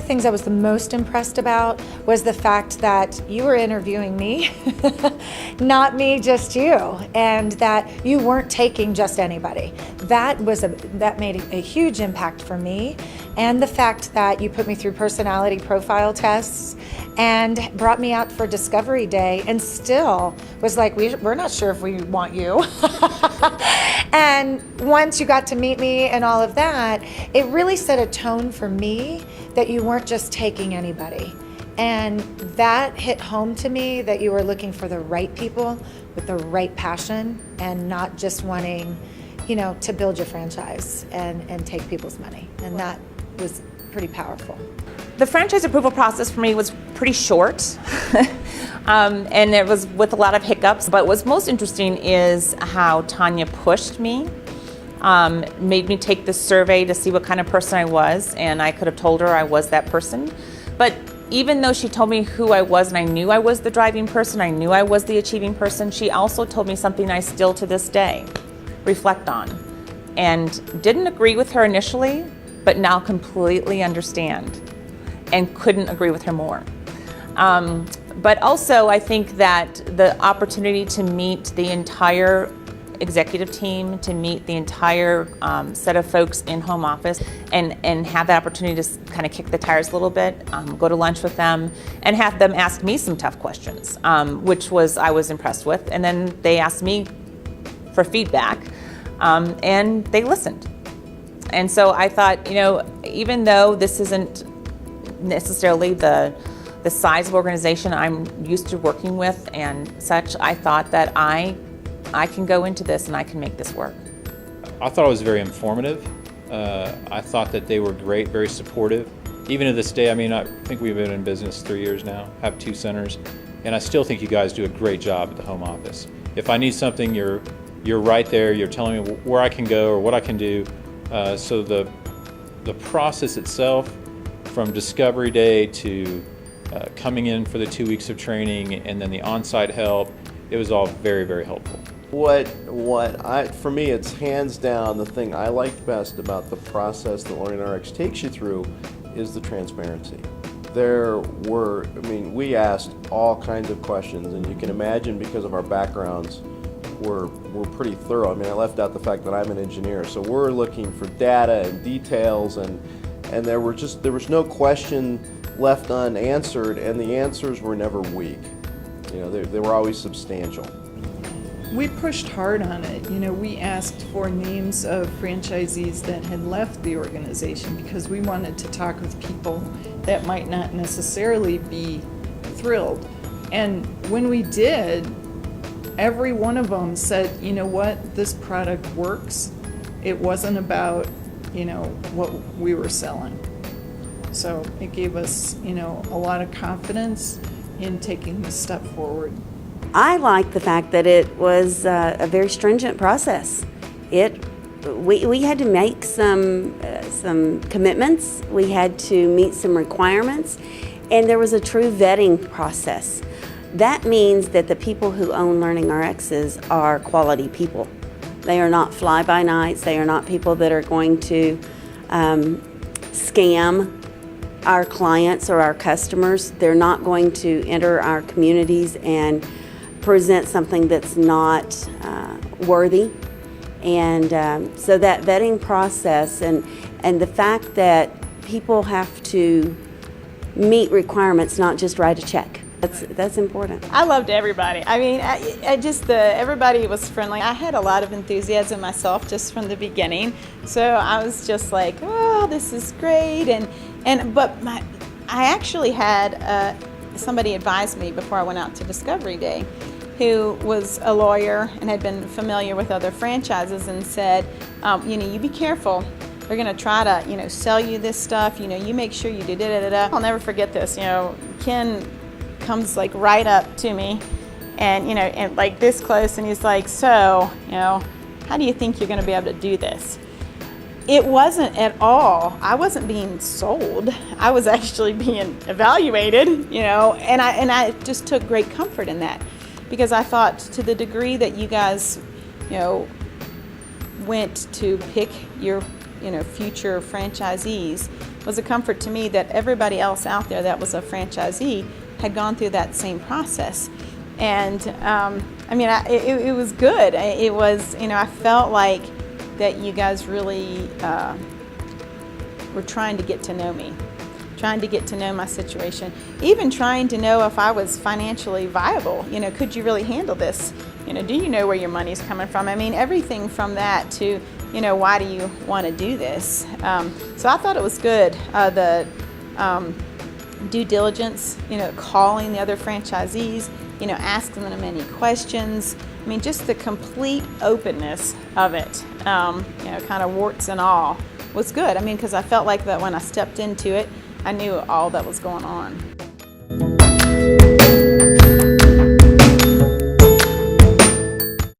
things I was the most impressed about was the fact that you were interviewing me, not me, just you, and that you weren't taking just anybody. That made a huge impact for me, and the fact that you put me through personality profile tests and brought me out for Discovery Day and still was like, we're not sure if we want you. And once you got to meet me and all of that, it really set a tone for me that you weren't just taking anybody. And that hit home to me, that you were looking for the right people with the right passion and not just wanting, to build your franchise and take people's money. And that was pretty powerful. The franchise approval process for me was pretty short. And it was with a lot of hiccups. But what's most interesting is how Tanya pushed me, made me take this survey to see what kind of person I was, and I could have told her I was that person. But even though she told me who I was and I knew I was the driving person, I knew I was the achieving person, she also told me something I still to this day reflect on. And didn't agree with her initially, but now completely understand and couldn't agree with her more. But also I think that the opportunity to meet the entire executive team, to meet the entire set of folks in home office and have the opportunity to kind of kick the tires a little bit, go to lunch with them and have them ask me some tough questions, which I was impressed with. And then they asked me for feedback and they listened. And so I thought, even though this isn't necessarily the size of organization I'm used to working with and such, I thought that I can go into this and I can make this work. I thought it was very informative. I thought that they were great, very supportive. Even to this day, I think we've been in business 3 years now, have 2 centers, and I still think you guys do a great job at the home office. If I need something, you're right there, you're telling me where I can go or what I can do. So the process itself, from Discovery Day to coming in for the 2 weeks of training and then the on-site help, it was all very, very helpful. For me, it's hands down the thing I liked best about the process that LearningRx takes you through is the transparency. We asked all kinds of questions, and you can imagine because of our backgrounds, we're pretty thorough. I left out the fact that I'm an engineer, so we're looking for data and details, and there was no question left unanswered, and the answers were never weak. They were always substantial. We pushed hard on it. We asked for names of franchisees that had left the organization because we wanted to talk with people that might not necessarily be thrilled. And when we did, every one of them said, you know what, this product works. It wasn't about, what we were selling. So it gave us, a lot of confidence in taking this step forward. I like the fact that it was a very stringent process. We had to make some commitments. We had to meet some requirements, and there was a true vetting process. That means that the people who own LearningRx's are quality people. They are not fly-by-nights. They are not people that are going to scam our clients or our customers. They're not going to enter our communities and present something that's not worthy. And so that vetting process and the fact that people have to meet requirements, not just write a check. That's important. I loved everybody. Everybody was friendly. I had a lot of enthusiasm myself just from the beginning. So I was just like, oh, this is great. I actually had somebody advise me before I went out to Discovery Day, who was a lawyer and had been familiar with other franchises, and said, you be careful. They're going to try to, sell you this stuff. You make sure you do da-da-da-da. I'll never forget this. Ken comes right up to me and this close, and he's like, so, how do you think you're going to be able to do this? It wasn't at all. I wasn't being sold. I was actually being evaluated, and I just took great comfort in that, because I thought, to the degree that you guys, went to pick your, future franchisees, was a comfort to me that everybody else out there that was a franchisee had gone through that same process. And it was good. It was, I felt like that you guys really were trying to get to know me, trying to get to know my situation, even trying to know if I was financially viable. Could you really handle this? Do you know where your money's coming from? Everything from that to, why do you want to do this? So I thought it was good. The due diligence, calling the other franchisees, asking them any questions. Just the complete openness of it, kind of warts and all, was good. Because I felt like that when I stepped into it, I knew all that was going on.